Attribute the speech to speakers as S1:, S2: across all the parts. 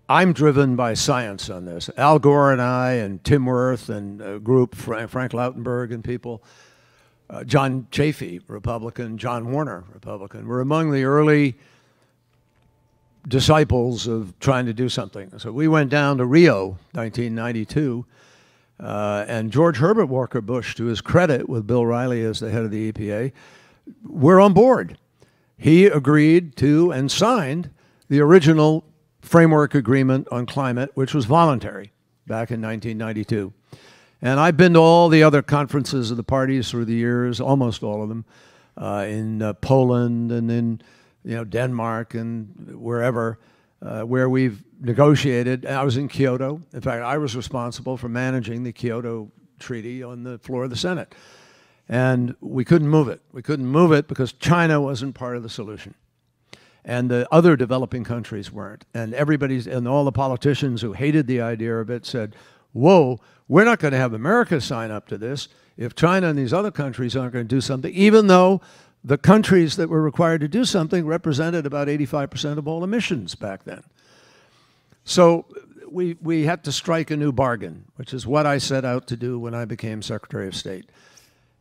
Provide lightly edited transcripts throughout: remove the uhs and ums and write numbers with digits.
S1: I'm driven by science on this. Al Gore and I and Tim Wirth and a group, Frank Lautenberg and people, John Chafee, Republican, John Warner, Republican, were among the early disciples of trying to do something. So we went down to Rio, 1992, and George Herbert Walker Bush, to his credit, with Bill Riley as the head of the EPA, we're on board. He agreed to and signed the original framework agreement on climate, which was voluntary back in 1992. And I've been to all the other conferences of the parties through the years, almost all of them, in Poland and in Denmark and wherever, where we've negotiated. I was in Kyoto. In fact, I was responsible for managing the Kyoto Treaty on the floor of the Senate. And we couldn't move it. We couldn't move it because China wasn't part of the solution. And the other developing countries weren't. And and all the politicians who hated the idea of it said, whoa, we're not going to have America sign up to this if China and these other countries aren't going to do something, even though the countries that were required to do something represented about 85% of all emissions back then. So we had to strike a new bargain, which is what I set out to do when I became Secretary of State.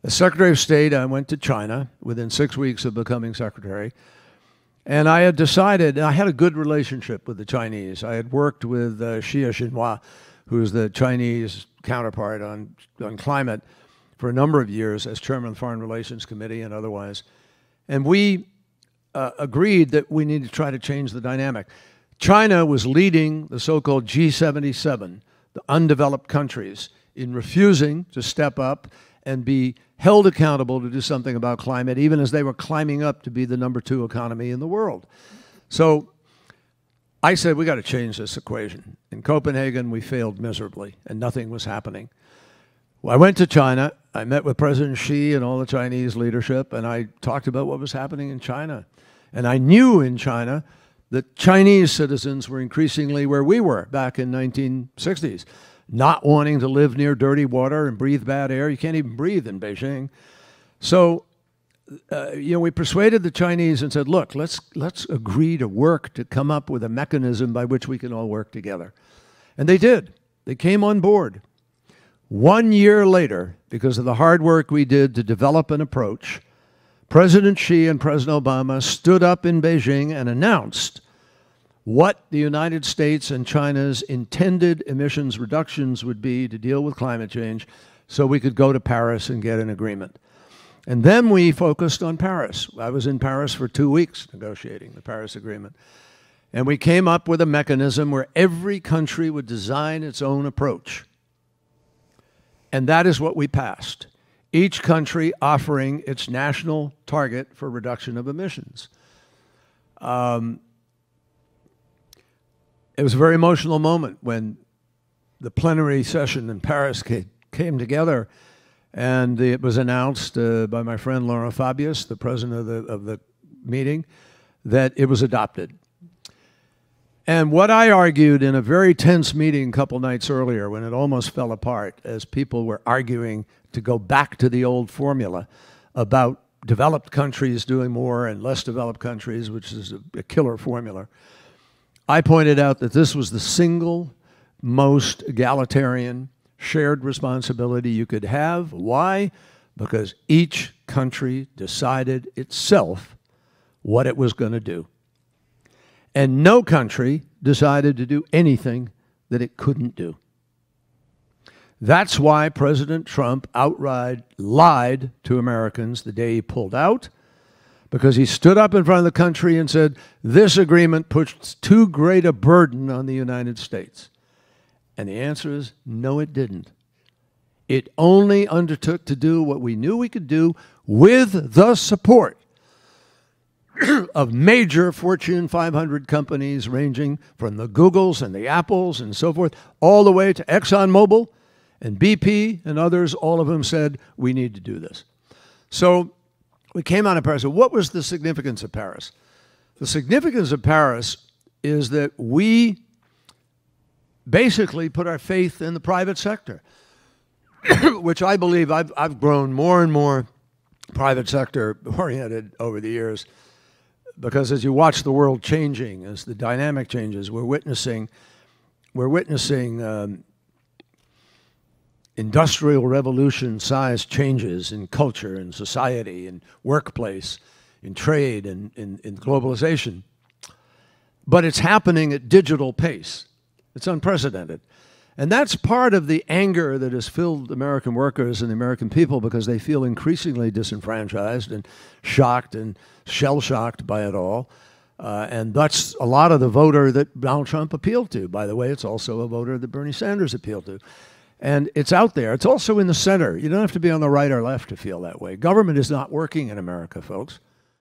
S1: As Secretary of State, I went to China within 6 weeks of becoming Secretary. And I had decided, I had a good relationship with the Chinese. I had worked with Xie Jinhua, who's the Chinese counterpart on climate, for a number of years as chairman of the Foreign Relations Committee and otherwise. And we agreed that we needed to try to change the dynamic. China was leading the so-called G77, the undeveloped countries, in refusing to step up and be held accountable to do something about climate, even as they were climbing up to be the #2 economy in the world. So I said, we got to change this equation. In Copenhagen, we failed miserably, and nothing was happening. Well, I went to China. I met with President Xi and all the Chinese leadership, and I talked about what was happening in China. And I knew in China that Chinese citizens were increasingly where we were back in 1960s. Not wanting to live near dirty water and breathe bad air. You can't even breathe in Beijing. So, we persuaded the Chinese and said, look, let's agree to work to come up with a mechanism by which we can all work together. And they did. They came on board. 1 year later, because of the hard work we did to develop an approach, President Xi and President Obama stood up in Beijing and announced what the United States and China's intended emissions reductions would be to deal with climate change so we could go to Paris and get an agreement. And then we focused on Paris. I was in Paris for 2 weeks negotiating the Paris Agreement. And we came up with a mechanism where every country would design its own approach. And that is what we passed. Each country offering its national target for reduction of emissions. It was a very emotional moment when the plenary session in Paris came together, and it was announced by my friend Laurent Fabius, the president of the meeting, that it was adopted. And what I argued in a very tense meeting a couple nights earlier, when it almost fell apart as people were arguing to go back to the old formula about developed countries doing more and less developed countries, which is a killer formula, I pointed out that this was the single most egalitarian shared responsibility you could have. Why? Because each country decided itself what it was going to do. And no country decided to do anything that it couldn't do. That's why President Trump outright lied to Americans the day he pulled out, because he stood up in front of the country and said, this agreement puts too great a burden on the United States. And the answer is, no, it didn't. It only undertook to do what we knew we could do with the support of major Fortune 500 companies, ranging from the Googles and the Apples and so forth, all the way to ExxonMobil and BP and others. All of them said, we need to do this. So we came out of Paris. So what was the significance of Paris? The significance of Paris is that we basically put our faith in the private sector, which I believe I've grown more and more private sector oriented over the years. because as you watch the world changing, as the dynamic changes, we're witnessing industrial revolution-sized changes in culture and society and workplace, in trade and in globalization. But it's happening at digital pace. It's unprecedented. And that's part of the anger that has filled American workers and the American people, because they feel increasingly disenfranchised and shocked and shell-shocked by it all. And that's a lot of the voter that Donald Trump appealed to. By the way, it's also a voter that Bernie Sanders appealed to. And it's out there. It's also in the center. You don't have to be on the right or left to feel that way. Government is not working in America, folks.